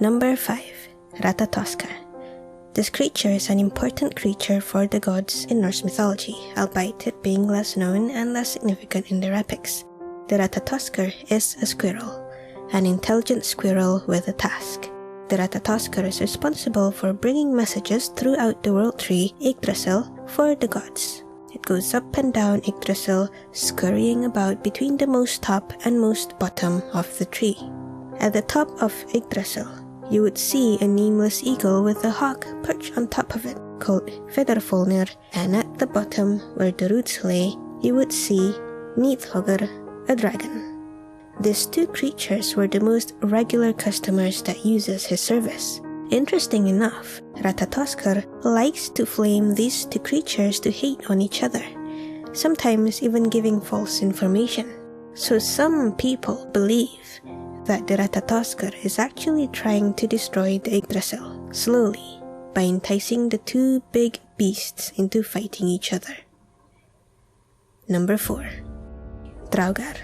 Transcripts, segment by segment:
Number 5. Ratatoskr. This creature is an important creature for the gods in Norse mythology, albeit it being less known and less significant in their epics. The Ratatoskr is a squirrel, an intelligent squirrel with a task. The Ratatoskr is responsible for bringing messages throughout the world tree Yggdrasil for the gods. It goes up and down Yggdrasil, scurrying about between the most top and most bottom of the tree. At the top of Yggdrasil, you would see a nameless eagle with a hawk perched on top of it, called Fenrir, and at the bottom, where the roots lay, you would see Nidhogr, a dragon. These two creatures were the most regular customers that uses his service. Interesting enough, Ratatoskr likes to flame these two creatures to hate on each other, sometimes even giving false information. So some people believe that the Ratatoskr is actually trying to destroy the Yggdrasil slowly by enticing the two big beasts into fighting each other. Number 4. Draugr.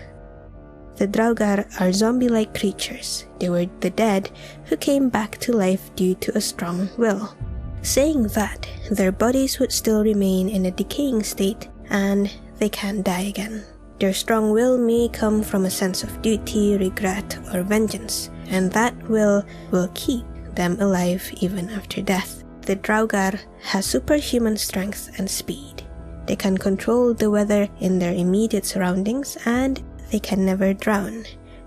The Draugr are zombie-like creatures. They were the dead who came back to life due to a strong will, saying that their bodies would still remain in a decaying state and they can't die again. Their strong will may come from a sense of duty, regret, or vengeance, and that will keep them alive even after death. The Draugr has superhuman strength and speed. They can control the weather in their immediate surroundings, and they can never drown.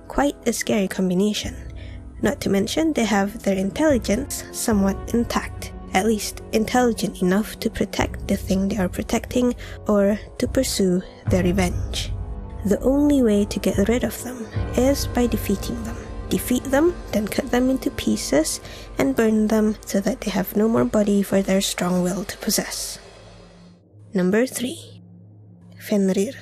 Quite a scary combination. Not to mention they have their intelligence somewhat intact, at least intelligent enough to protect the thing they are protecting or to pursue their revenge. The only way to get rid of them is by defeating them. Defeat them, then cut them into pieces and burn them so that they have no more body for their strong will to possess. Number 3. Fenrir.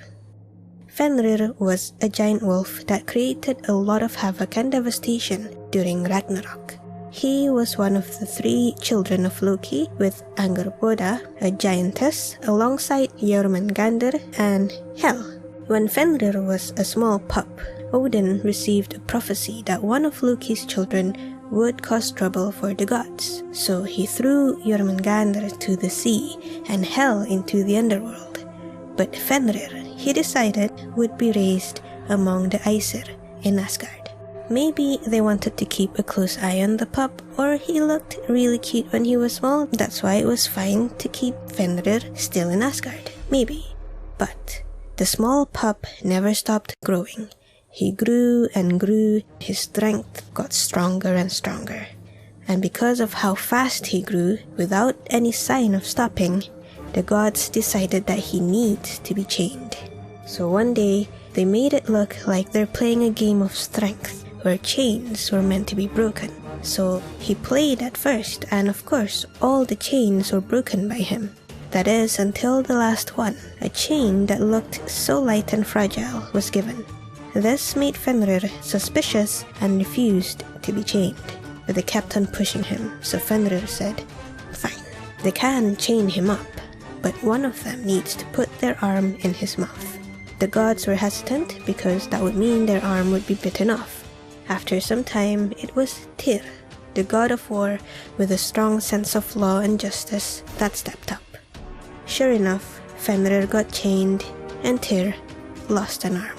Fenrir was a giant wolf that created a lot of havoc and devastation during Ragnarok. He was one of the 3 children of Loki, with Angerboda, a giantess, alongside Jormungandr and Hel. When Fenrir was a small pup, Odin received a prophecy that one of Loki's children would cause trouble for the gods. So he threw Jormungandr to the sea and Hel into the underworld. But Fenrir, he decided, would be raised among the Aesir in Asgard. Maybe they wanted to keep a close eye on the pup, or he looked really cute when he was small, that's why it was fine to keep Fenrir still in Asgard. Maybe. But the small pup never stopped growing. He grew and grew, his strength got stronger and stronger. And because of how fast he grew, without any sign of stopping, the gods decided that he needs to be chained. So one day, they made it look like they're playing a game of strength, where chains were meant to be broken. So he played at first, and of course, all the chains were broken by him. That is, until the last one, a chain that looked so light and fragile, was given. This made Fenrir suspicious and refused to be chained. But they kept on pushing him, so Fenrir said, "Fine, they can chain him up, but one of them needs to put their arm in his mouth." The gods were hesitant because that would mean their arm would be bitten off. After some time, it was Tyr, the god of war with a strong sense of law and justice, that stepped up. Sure enough, Fenrir got chained and Tyr lost an arm.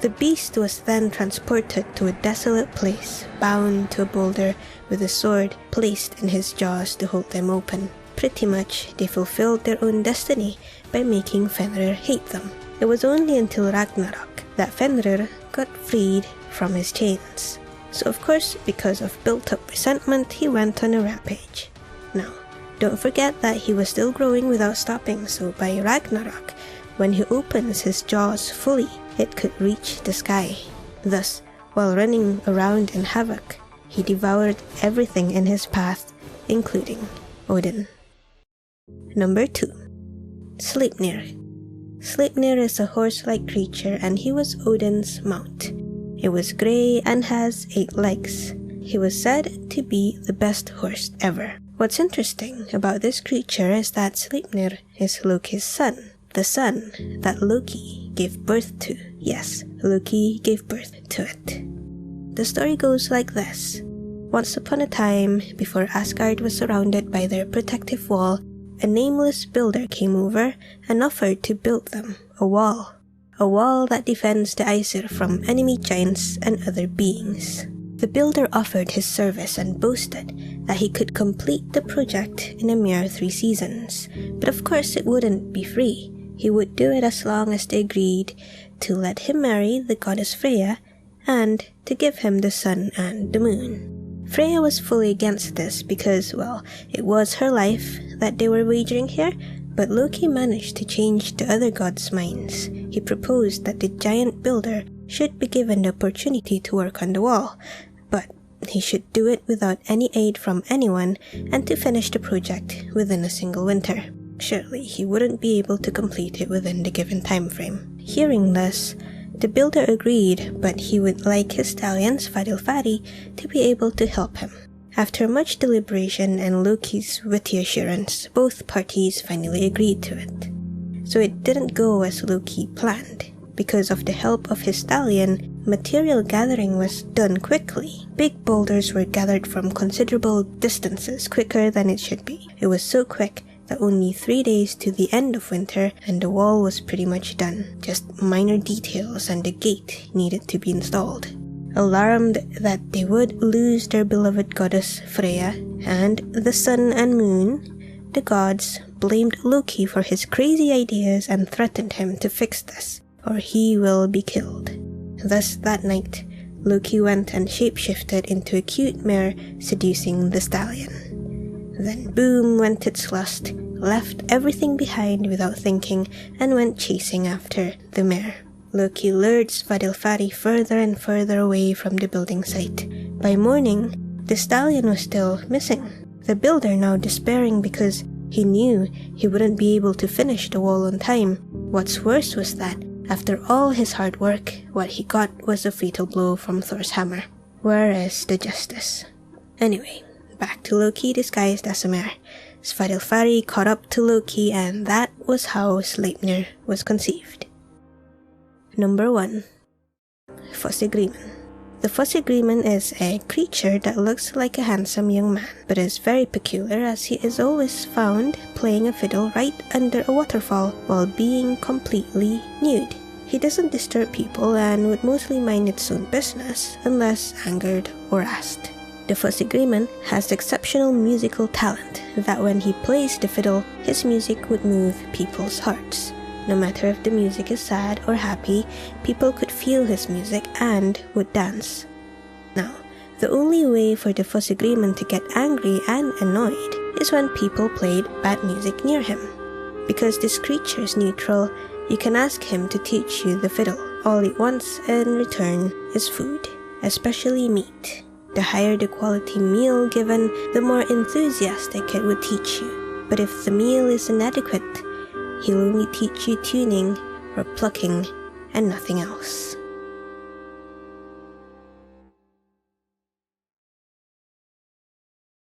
The beast was then transported to a desolate place, bound to a boulder with a sword placed in his jaws to hold them open. Pretty much, they fulfilled their own destiny by making Fenrir hate them. It was only until Ragnarok that Fenrir got freed from his chains. So of course, because of built-up resentment, he went on a rampage. Now, don't forget that he was still growing without stopping, so by Ragnarok, when he opens his jaws fully, it could reach the sky. Thus, while running around in havoc, he devoured everything in his path, including Odin. Number 2. Sleipnir. Sleipnir is a horse-like creature and he was Odin's mount. It was grey and has 8 legs. He was said to be the best horse ever. What's interesting about this creature is that Sleipnir is Loki's son. The son that Loki gave birth to. Yes, Loki gave birth to it. The story goes like this. Once upon a time, before Asgard was surrounded by their protective wall, a nameless builder came over and offered to build them a wall. A wall that defends the Aesir from enemy giants and other beings. The builder offered his service and boasted that he could complete the project in a mere 3 seasons. But of course it wouldn't be free. He would do it as long as they agreed to let him marry the goddess Freya and to give him the sun and the moon. Freya was fully against this because, well, it was her life that they were wagering here, but Loki managed to change the other gods' minds. He proposed that the giant builder should be given the opportunity to work on the wall, but he should do it without any aid from anyone and to finish the project within a single winter. Surely he wouldn't be able to complete it within the given time frame. Hearing this, the builder agreed, but he would like his stallion Svadilfari to be able to help him. After much deliberation and Loki's witty assurance, both parties finally agreed to it. So it didn't go as Loki planned. Because of the help of his stallion, material gathering was done quickly. Big boulders were gathered from considerable distances quicker than it should be. It was so quick that only 3 days to the end of winter and the wall was pretty much done. Just minor details and the gate needed to be installed. Alarmed that they would lose their beloved goddess Freya and the sun and moon, the gods blamed Loki for his crazy ideas and threatened him to fix this, or he will be killed. Thus that night, Loki went and shapeshifted into a cute mare, seducing the stallion. Then boom went its lust, left everything behind without thinking, and went chasing after the mare. Loki lured Svadilfari further and further away from the building site. By morning, the stallion was still missing. The builder, now despairing because he knew he wouldn't be able to finish the wall on time. What's worse was that, after all his hard work, what he got was a fatal blow from Thor's hammer. Where is the justice? Anyway, back to Loki disguised as a mare. Svadilfari caught up to Loki, and that was how Sleipnir was conceived. Number 1. Fossegrimen. The Fossegrimen is a creature that looks like a handsome young man, but is very peculiar as he is always found playing a fiddle right under a waterfall while being completely nude. He doesn't disturb people and would mostly mind its own business unless angered or asked. The Fossegrimen has exceptional musical talent that when he plays the fiddle, his music would move people's hearts. No matter if the music is sad or happy, people could feel his music and would dance. Now, the only way for the Fossegrimen to get angry and annoyed is when people played bad music near him. Because this creature is neutral, you can ask him to teach you the fiddle. All it wants in return is food, especially meat. The higher the quality meal given, the more enthusiastic it would teach you. But if the meal is inadequate, he'll only teach you tuning or plucking and nothing else.